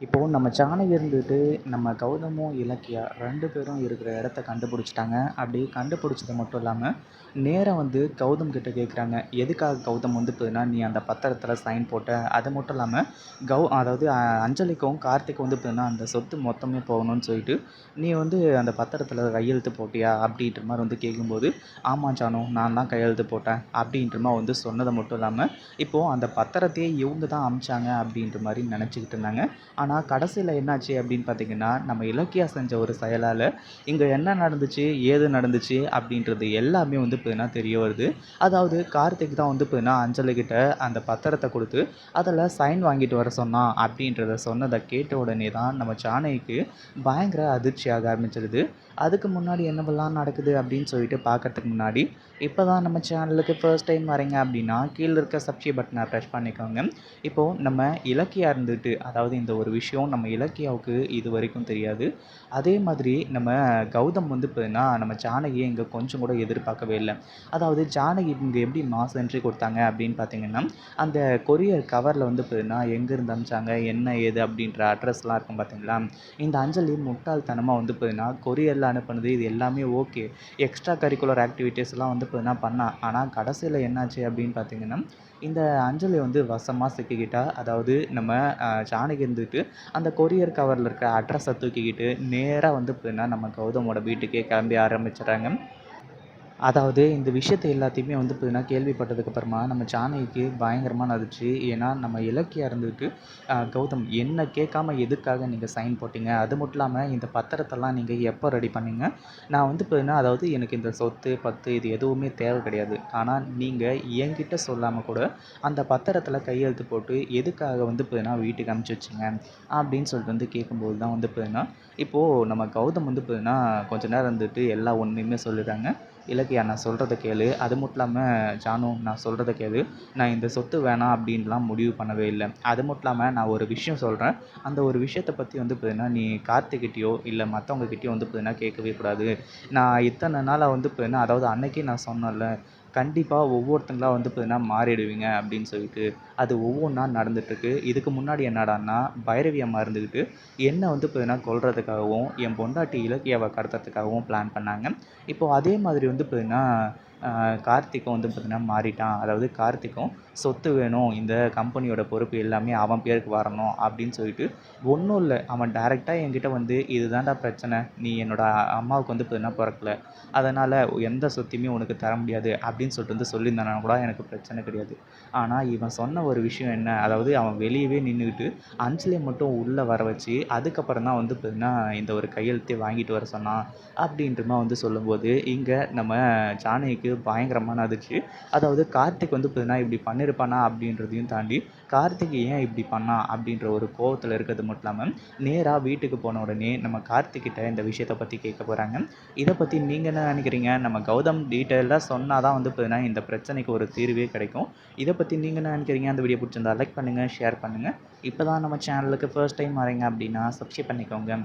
இப்போது நம்ம ஜானகி இருந்துட்டு நம்ம கௌதமும் இலக்கியா 2 பேரும் இருக்கிற இடத்த கண்டுபிடிச்சிட்டாங்க. அப்படி கண்டுபிடிச்சது மட்டும் இல்லாமல் நேரா வந்து கௌதம் கிட்ட கேட்குறாங்க. எதுக்காக கௌதம் வந்து பார்த்தீங்கன்னா, நீ அந்த பத்திரத்தில சைன் போட்ட? அது மட்டும் இல்லாமல் அதாவது அஞ்சலிக்கும் கார்த்திக்கும் வந்து பார்த்தீங்கன்னா, அந்த சொத்து மொத்தமே போகணும்னு சொல்லிட்டு, நீ வந்து அந்த பத்திரத்தில கையெழுத்து போட்டியா? அப்படின்ற மாரி வந்து கேட்கும்போது, ஆமா ஜானு நான் தான் கையெழுத்து போட்டேன். அப்படின்ற மாரி வந்து சொன்னது மட்டும் இல்லாம, இப்போது அந்த பத்திரத்தையே இவங்க தான் அனுப்பிச்சாங்க அப்படின்ற மாரி நினச்சிக்கிட்டு இருந்தாங்க. ஆனால் கடைசியில் என்னாச்சு அப்படின்னு பார்த்தீங்கன்னா, நம்ம இலக்கியா செஞ்ச ஒரு செயலால் இங்கே என்ன நடந்துச்சு, ஏது நடந்துச்சு அப்படின்றது எல்லாமே வந்து பார்த்தீங்கன்னா தெரிய வருது. அதாவது கார்த்திக் தான் வந்து பார்த்தீங்கன்னா அஞ்சலிகிட்ட அந்த பத்திரத்தை கொடுத்து அதில் சைன் வாங்கிட்டு வர சொன்னான் அப்படின்றத சொன்னதை கேட்ட உடனே தான் நம்ம ஜானகிக்கு பயங்கர அதிர்ச்சியாக ஆரம்பிச்சிருது. அதுக்கு முன்னாடி என்னவெல்லாம் நடக்குது அப்படின்னு சொல்லிட்டு பார்க்கறதுக்கு முன்னாடி, இப்போ தான் நம்ம சேனலுக்கு ஃபர்ஸ்ட் டைம் வரீங்க அப்படின்னா கீழே இருக்க சப்ஸ்கிரைப் பட்டனை ப்ரெஸ் பண்ணிக்கோங்க. இப்போது நம்ம இலக்கியா இருந்துட்டு, அதாவது இந்த ஒரு விஷயம் நம்ம இலக்கியாவுக்கு இது வரைக்கும் தெரியாது. அதே மாதிரி நம்ம கௌதம் வந்து பார்த்தீங்கன்னா, நம்ம ஜானகியை இங்கே கொஞ்சம் கூட எதிர்பார்க்கவே இல்லை. அதாவது ஜானகி இங்கே எப்படி மாஸ் என்ட்ரி கொடுத்தாங்க அப்படின்னு பார்த்தீங்கன்னா, அந்த கொரியர் கவரில் வந்து பார்த்தீங்கன்னா, எங்கேருந்து அனுப்பிச்சாங்க, என்ன ஏது அப்படின்ற அட்ரஸ்லாம் இருக்கும் பார்த்தீங்களா? இந்த அஞ்சலி முட்டாள்தனமாக வந்து பார்த்தீங்கன்னா, கொரியரில் அனுப்புனது இது எல்லாமே ஓகே. எக்ஸ்ட்ரா கரிக்குலர் ஆக்டிவிட்டீஸ்லாம் வந்து பார்த்தீங்கன்னா பண்ணா. ஆனால் கடைசியில் என்னாச்சு அப்படின்னு பார்த்தீங்கன்னா, இந்த அஞ்சலி வந்து வசமாக சிக்கிக்கிட்டா. அதாவது நம்ம ஜானகி இருந்துட்டு அந்த கொரியர் கவரில் இருக்க அட்ரஸை தூக்கிக்கிட்டு நேராக வந்து பார்த்தீங்கன்னா, நம்ம கௌதமோட வீட்டுக்கே கிளம்பி ஆரம்பிச்சிடுறாங்க. அதாவது இந்த விஷயத்த எல்லாத்தையுமே வந்து பார்த்தீங்கன்னா, கேள்விப்பட்டதுக்கப்புறமா நம்ம ஜானகிக்கு பயங்கரமான அதிர்ச்சி. ஏன்னா, நம்ம இலக்கியா இருந்துட்டு, கௌதம் என்ன கேட்காம எதுக்காக நீங்க சைன் போட்டீங்க? அது மட்டும் இல்லாம இந்த பத்திரத்தெல்லாம் நீங்க எப்போ ரெடி பண்ணீங்க? நான் வந்து பார்த்தீங்கன்னா, அதாவது எனக்கு இந்த சொத்து, பத்து இது எதுவுமே தேவை கிடையாது. ஆனா, நீங்க என்கிட்ட சொல்லாம கூட அந்த பத்திரத்தில கையெழுத்து போட்டு எதுக்காக வந்து பார்த்தீங்கன்னா, வீட்டுக்கு அனுப்பிச்சு வச்சீங்க? அப்படின்னு சொல்லிட்டு வந்து கேட்கும்போது தான் வந்து பார்த்தீங்கன்னா, இப்போது நம்ம கௌதம் வந்து பார்த்தீங்கன்னா, கொஞ்ச நேரம் இருந்துட்டு எல்லா உண்மையுமே சொல்லிடுறாங்க. இலக்கியா நான் சொல்கிறத கேளு. அது மட்டும் இல்லாமல் ஜானு நான் சொல்கிறத கேளு. நான் இந்த சொத்து வேணாம் அப்படின்லாம் முடிவு பண்ணவே இல்லை. அது மட்டும் இல்லாமல் நான் ஒரு விஷயம் சொல்கிறேன். அந்த ஒரு விஷயத்தை பற்றி வந்து பார்த்தீங்கன்னா, நீ கார்த்திக்கிட்டேயோ இல்லை மற்றவங்ககிட்டயோ வந்து பார்த்தீங்கன்னா கேட்கவே கூடாது. நான் இத்தனை நாளாக வந்து பார்த்தீங்கன்னா, அதாவது அன்னைக்கே நான் சொன்னேன்ல, கண்டிப்பாக ஒவ்வொருத்தங்களா வந்து பார்த்தீங்கன்னா மாறிடுவீங்க அப்படின்னு சொல்லிட்டு. அது ஒவ்வொன்றா நடந்துட்டுருக்கு. இதுக்கு முன்னாடி என்னடான்னா, பைரவி அம்மா இருந்துக்கிட்டு என்ன வந்து பார்த்தீங்கன்னா கொல்றதுக்காகவும், என் பொண்டாட்டி இலக்கியாவ கடத்துறதுக்காகவும் பிளான் பண்ணாங்க. இப்போ அதே மாதிரி வந்து பார்த்தீங்கன்னா, கார்த்திக்கும் வந்து பார்த்தீங்கன்னா மாறிட்டான். அதாவது கார்த்திக்கும் சொத்து வேணும், இந்த கம்பெனியோட பொறுப்பு எல்லாமே அவன் பேருக்கு வரணும் அப்படின்னு சொல்லிட்டு, ஒன்றும் இல்லை அவன் டைரக்ட்டா என்கிட்ட வந்து இது தான்டா பிரச்சனை. நீ என்னோட அம்மாவுக்கு வந்து பார்த்தீங்கன்னா பொறக்கல. அதனால் எந்த சொத்தையுமே உனக்கு தர முடியாது அப்படின்னு சொல்லிட்டு வந்து சொல்லியிருந்தானா கூட எனக்கு பிரச்சனை கிடையாது. ஆனால் இவன் சொன்ன ஒரு விஷயம் என்ன, அதாவது அவன் வெளியவே நின்றுக்கிட்டு அஞ்சலியை மட்டும் உள்ளே வர வச்சு, அதுக்கப்புறம் தான் வந்து பார்த்தீங்கன்னா இந்த ஒரு கையெழுத்தே வாங்கிட்டு வர சொன்னான் அப்படின்ற மாதிரி வந்து சொல்லும்போது, இங்கே நம்ம ஜானகிக்கு பயங்கரமான அதிர்ச்சி. அதாவது கார்த்திக் வந்து பார்த்தீங்கன்னா இப்படி பண்ணியிருப்பானா அப்படின்றதையும் தாண்டி, கார்த்திக் ஏன் இப்படி பண்ணான் அப்படின்ற ஒரு கோவத்தில் இருக்கிறது மட்டும் இல்லாமல், நேராக வீட்டுக்கு போன உடனே நம்ம கார்த்திக் கிட்ட இந்த விஷயத்தை பற்றி கேட்க போகிறாங்க. இதை பற்றி நீங்கள் என்ன நினைக்கிறீங்க? நம்ம கௌதம் டீட்டெயில்டாக சொன்னால் தான் வந்து பார்த்தீங்கன்னா இந்த பிரச்சனைக்கு ஒரு தீர்வே கிடைக்கும். இதை பற்றி நீங்கள் என்ன நினைக்கிறீங்க? அந்த வீடியோ பிடிச்சிருந்தா லைக் பண்ணுங்கள், ஷேர் பண்ணுங்கள். இப்போ தான் நம்ம சேனலுக்கு ஃபர்ஸ்ட் டைம் வரீங்க அப்படின்னா சப்ஸ்கிரைப் பண்ணிக்கோங்க.